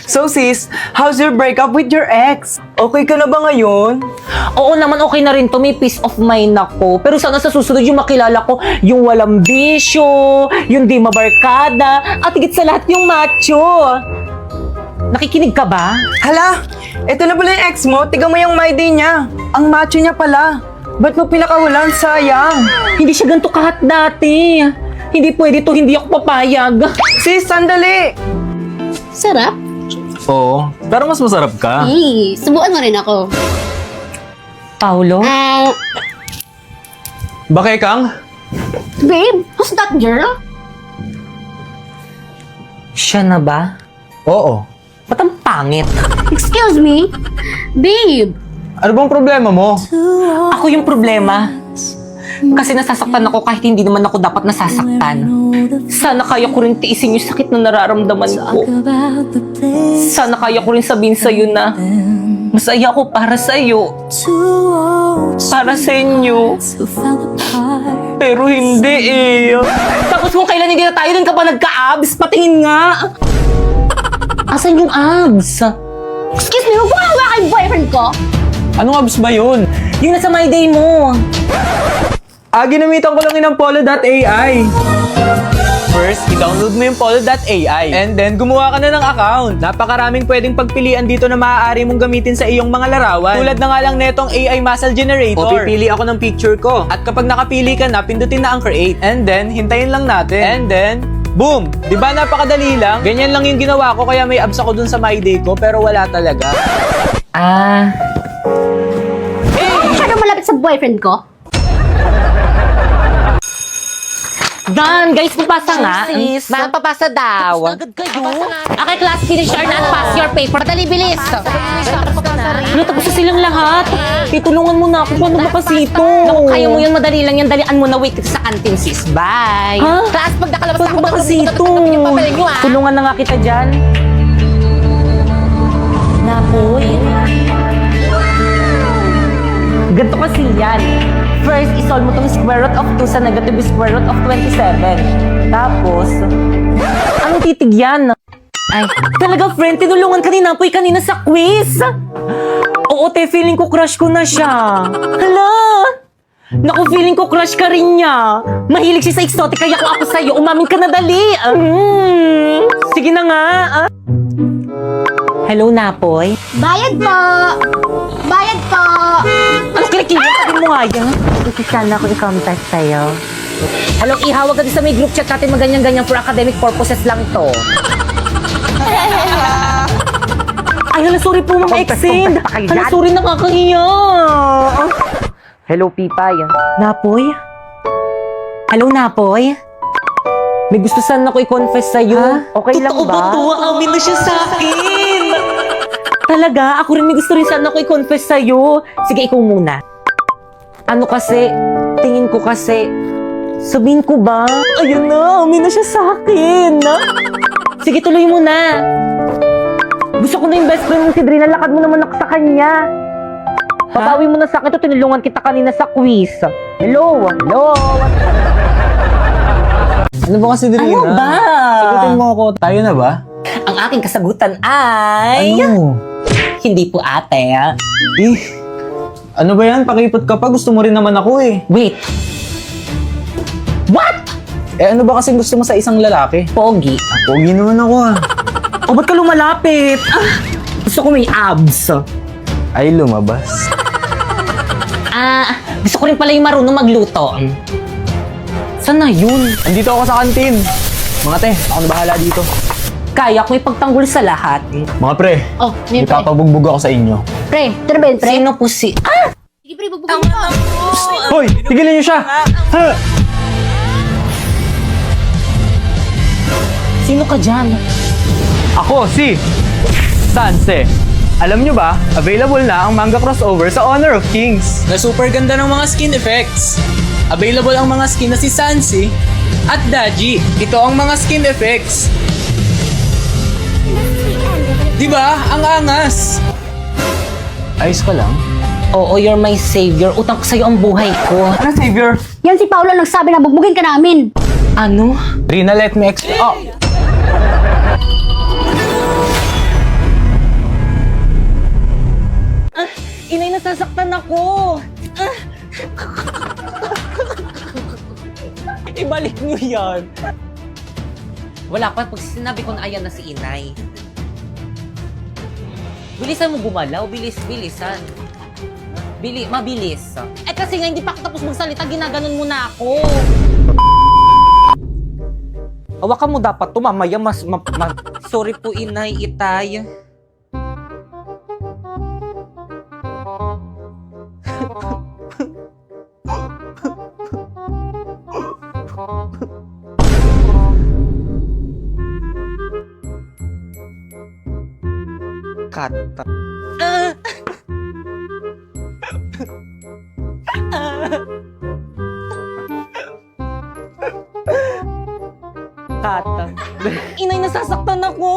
So sis, how's your breakup with your ex? Okay ka na ba ngayon? Oo naman, okay na rin to. May peace of mind ako. Pero sana sa susunod yung makilala ko, yung walang bisyo, yung di mabarkada, at higit sa lahat yung macho. Nakikinig ka ba? Hala, eto na pala yung ex mo. Tignan mo yung my day niya. Ang macho niya pala. Ba't mo pinakawalan? Sayang. Hindi siya ganito kahat dati. Hindi pwede to, hindi ako papayag. Sis, sandali. Sarap? Oo, pero mas masarap ka. Subuan mo rin ako. Paulo? Bakit, Kang? Babe, who's that girl? Siya na ba? Oo. Ba't ang pangit? Excuse me? Babe! Ano bang problema mo? Ako yung problema. Kasi nasasaktan ako kahit hindi naman ako dapat nasasaktan. Sana kaya ko rin tiisin yung sakit na nararamdaman ko. Sana kaya ko rin sabihin sa'yo na masaya ako para sa'yo. Para sa inyo. Pero hindi eh. Tapos kung kailan hindi na tayo, dun ka pa nagka-abs? Patingin nga. Asan yung abs? Excuse me, huwag mo hawakan yung boyfriend ko? Anong abs ba yun? Yung nasa my day mo. Ginamitan ko lang yun ng polo.ai. First, i-download mo yung polo.ai. And then, gumawa ka na ng account. Napakaraming pwedeng pagpilian dito na maaari mong gamitin sa iyong mga larawan. Tulad na nga lang netong AI Muscle Generator. O pipili ako ng picture ko. At kapag nakapili ka na, pindutin na ang create. And then, hintayin lang natin. And then, boom! Diba napakadali lang? Ganyan lang yung ginawa ko kaya may abs ako dun sa my day ko pero wala talaga. Masyadong malapit sa boyfriend ko? Dan, guys, papasa nga. Sis, papasa daw. Agad kayo. Okay, class finisher na pass your paper. Dali, bilis. Ano, tapos na silang lahat. Itulungan mo na ako. Paano ba kasi ito? Naku, kaya mo yun, madali lang yan. Dalian mo na, wait sa canteen, sis. Bye. Ha? Class, pag nakalabas na Paano ako, ba kasi ito? tatanggapin yung papel nyo, ah. Tulungan na nga kita dyan. Napoy. Ganito kasi yan. First, isolve mo tong square root of 2 sa negative square root of 27. Tapos, anong titig yan? Ay, talaga friend, tinulungan ka ni Napoy kanina sa quiz. Oo, te, feeling ko crush ko na siya. Hala! Naku, feeling ko crush ka rin niya. Mahilig siya sa exotic, kaya kung ako sa'yo, umamin ka na dali. Sige na nga. Hello, Napoy. Bayad po! Bayad po! Ano kinikilig? Sabi mo nga yan. Sana ako i-contact sa'yo. Hello, Iha, wag ka din sa may group chat natin maganyan-ganyan for academic purposes lang to. Ay, hala, sorry po, mga ex-send. Hala, sorry, nakakahiya. Hello, Pipay. Napoy? Hello, Napoy? May gusto sana ako i-confess sa'yo. Okay lang ba? Totoo ba to? Amin na siya sa akin. Talaga, ako rin may gusto rin sana ako i-confess sa'yo. Sige, ikaw muna. Ano kasi, tingin ko kasi, sabihin ko ba? Ayun na, amin na siya sa akin. Sige, tuloy mo na. Gusto ko na yung best friend mong si Drina, lakad mo naman ako sa kanya. Papawi mo na sa akin to, tinulungan kita kanina sa quiz. Hello? Hello? Ano ba kasi, Drina? Ano ba? Sagutin mo ako. Tayo na ba? Ang aking kasagutan ay... Ano? Hindi po ate. Ano ba yan? Pakipot ka pa. Gusto mo rin naman ako eh. Wait. What? Ano ba kasi gusto mo sa isang lalaki? Pogi. Pogi naman ako ah. O, ba't ka lumalapit? Gusto ko may abs. Ay, lumabas. Gusto ko rin pala yung marunong magluto. Saan na yun? Andito ako sa kantin. Mga te, ako na bahala dito. Kaya ko ipagtanggol sa lahat. Mga pre, Oh, may pre. ipapabugbog ako sa inyo. Pre, ito na ba yun, pre? Sino po si... Sige, pre, bubugin mo. Hoy! Tigilan niyo siya! Ha! Sino ka dyan? Ako si Sanse. Alam nyo ba, available na ang manga crossover sa Honor of Kings. Na super ganda ng mga skin effects. Available ang mga skin na si Sansi at Daji. Ito ang mga skin effects. Diba? Ang angas! Ayos ka lang? Oo, you're my savior. Utang ko sa'yo ang buhay ko. Ano, Savior? Yan si Paolo nagsabi na bugbugin ka namin. Ano? Rina, let me explain. Oh! Inay, nasasaktan ako! Ibalik mo yan! Wala pa, pag sinabi ko na ayan na si Inay. Bilisan mo gumalaw, bilisan. Mabilis. Eh kasi nga hindi pa ako tapos magsalita, ginaganon mo na ako. Hawakan mo dapat to, mamaya Sorry po, Inay, Itay. Kata. Kata. Inay, nasasaktan ako.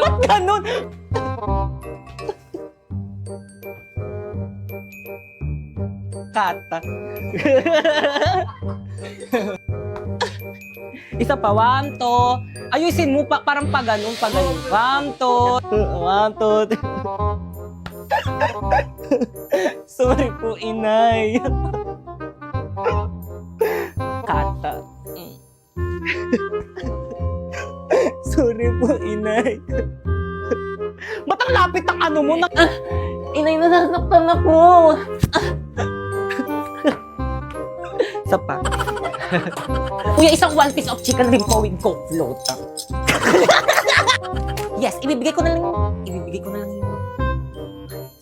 Ba't ganun? Kata. Isa pa, wamto. Ayusin mo pa, parang paganon. Wamto. Sorry po, Inay. Kata. Sorry po, Inay. Ba't ang lapit ang ano mo? Inay, nasasaktan ako. Isa pa. Kuya, isang one piece of chicken rin po with coke float. Yes, ibibigay ko na lang yun.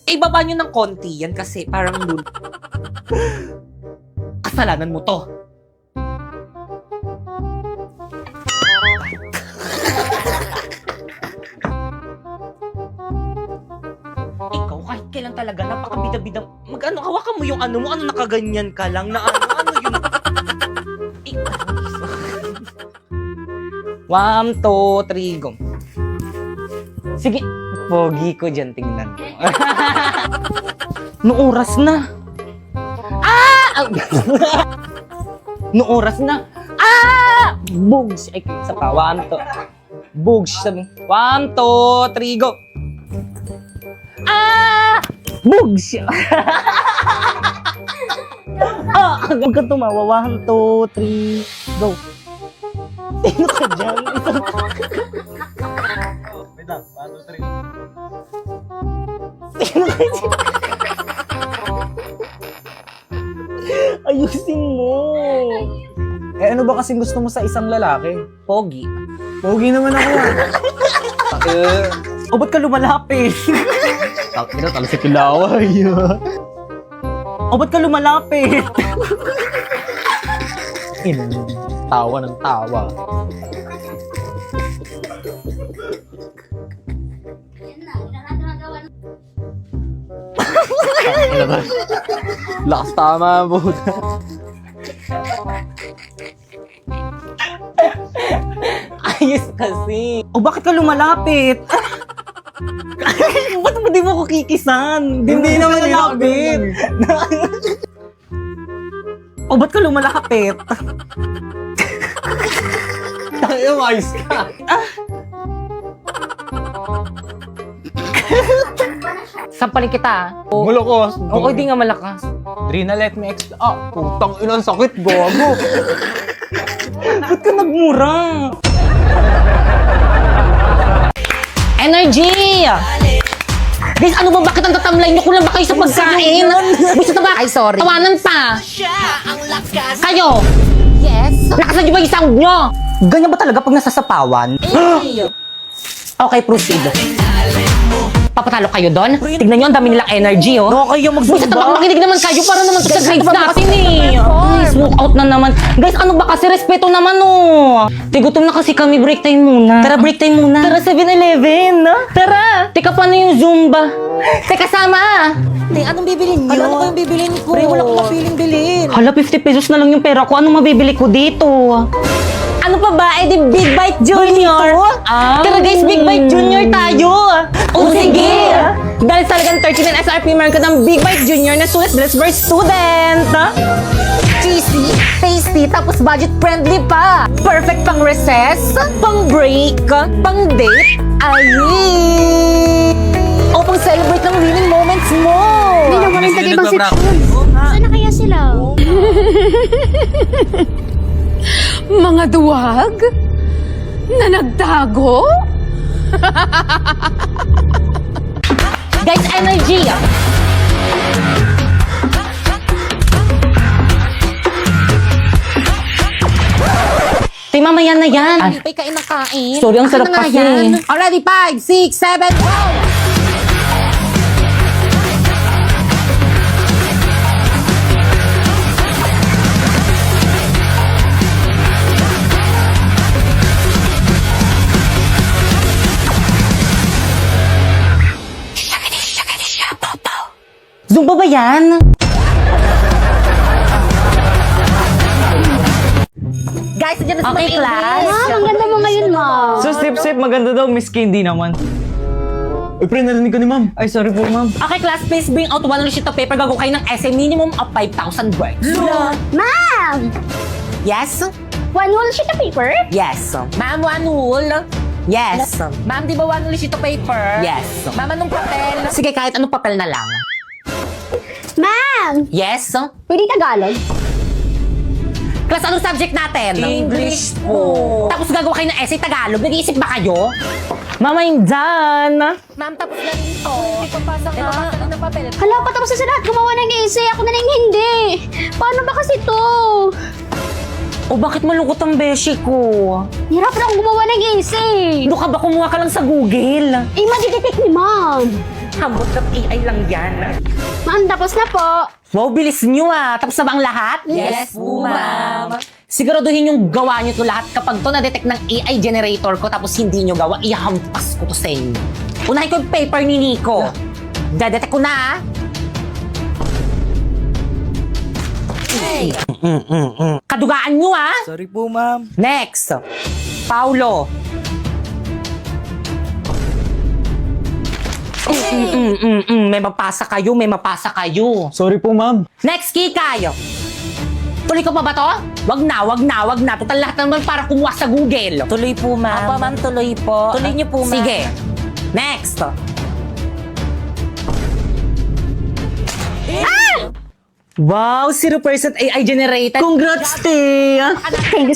Ibaba nyo ng konti yan kasi parang kasalanan mo to. Ikaw, kahit kailan talaga, napakabida-bida. Mag-ano, hawakan mo yung ano mo, ano nakaganyan ka lang na ano yun. 1, 2, 3, go. Sige, pogi ko dyan, tingnan mo. Noong oras na. Noong oras na. Bugs. Ay, isa pa. 1, 2. Bugs. 1, 2, 3, go. Bugs. Huwag ka tumawa. 1, 2, 3, go. Sino ka dyan? Wait lang, 1, 2, 3. Sino ka dyan? Ayusin mo. Eh ano ba kasing gusto mo sa isang lalaki? Pogi. Pogi naman ako. O ba't ka lumalapit? Takina, talo sa kilaway. O ba't ka lumalapit? Tawa ng tawa. Lakas tama, buta. Ayos kasi. O bakit ka lumalapit? Ba't mo di mo ko kikisan? Hindi naman lalapit. O ba't ka lumalapit? Tayo, ayos ka. Sampalin kita. Malakos. Oo, di nga malakas. Rina, let me explain. Putang ina, sakit, gago. Ba't ka nagmura? Energy! Guys, ano ba? Bakit ang tatamlay niyo? Kulang ba kayo sa pagkain? Gusto na ba? Ay, sorry. Tawanan pa. Kayo! Yes. Lakasan niyo ba yung sound niyo? Ganyan ba talaga pag nasasapawan? Okay, proceed. Papatalo kayo doon? Tignan niyo, ang dami nilang energy, oh. No, kayo magsumba. Gusto na makinig naman kayo para naman sa grades natin, eh. Guys, walk out na naman. Guys, ano ba kasi? Respeto naman, oh. Tigutom na kasi kami. Break time muna. Tara, break time muna. Tara, 7-Eleven. Tara. Teka, paano yung Zumba? Teka, sama. Te, anong bibilin niyo? Ano kayong bibilin ko? Pre, wala akong mapiling bilhin. Hala, 50 pesos na lang yung pera ko. Anong mabibili ko dito? Ano pa ba? Eh, di Big Bite Junior. Tara guys, Big Bite Junior tayo. O sige. Dahil talagang 39 SRP meron ka ng Big Bite Junior na sulit Blessed Student. easy, tasty, tapos budget friendly pa. Perfect pang recess, pang break, pang date, ay! O pang celebrate ng winning moments mo. Hindi naman Hindi yung sila ibang nagpa-practice. section. Saan na kaya sila? Mga duwag? Na nagtago? Guys, energy! Tay, mamaya na yan. Hindi pa kain ng kain. Sorry, ang Akin sarap na nga kasi. yan. Already, 5, 6, 7, go! Zumba ba yan? Guys, nandiyan na si Okay, Ma'am class. Ingrid. Ma'am, ang ganda mo ngayon, ma'am. So, sip, maganda daw, Miss Candy naman. Uy, pre, narinig ko ni ma'am. Ay, sorry po, ma'am. Okay, class, please bring out one sheet of paper. Gagawa kayo ng essay minimum of 5,000 words. Ma'am! Yes? One whole sheet of paper? Yes. Ma'am, one wool? Yes. Ma'am, di ba one whole sheet of paper? Yes. Ma'am, anong papel? Sige, kahit anong papel na lang. Ma'am! Yes? Pwede Tagalog? Class, anong subject natin? English po. Tapos gagawa kayo ng essay Tagalog. Nag-iisip ba kayo? Mama, I'm done. Ma'am, tapos na rin to. Ipapasa nga. Ipapasa rin ng papel. Hala, patapos na sa lahat gumawa ng essay. Ako na lang hindi. Paano ba kasi to? O bakit malungkot ang beshi ko? Hirapan akong gumawa ng essay. Ano ka ba, kumuha ka lang sa Google? Eh, madidetect ni ma'am. Hambot ng AI lang yan. Ma'am, tapos na po. Wow, bilis nyo ah. Tapos na ba ang lahat? Yes po, ma'am. Siguraduhin yung gawa nyo to lahat. Kapag to na-detect ng AI generator ko tapos hindi nyo gawa, ihampas ko to sa inyo. Unahin ko yung paper ni Nico. Dadetect ko na, ah. Hey. Kadugaan nyo, ah. Sorry po, ma'am. Next. Paulo. May mapasa kayo, may mapasa kayo. Sorry po, ma'am. Next, Kikay. Tuloy ko pa ba to? Wag na, wag na, wag na. Total lahat naman para kumuha sa Google. Tuloy po, ma'am. Apa, ma'am, tuloy po. Tuloy niyo po, ma'am. Sige. Next. Wow, 0% AI generated. Congrats, te! Thank you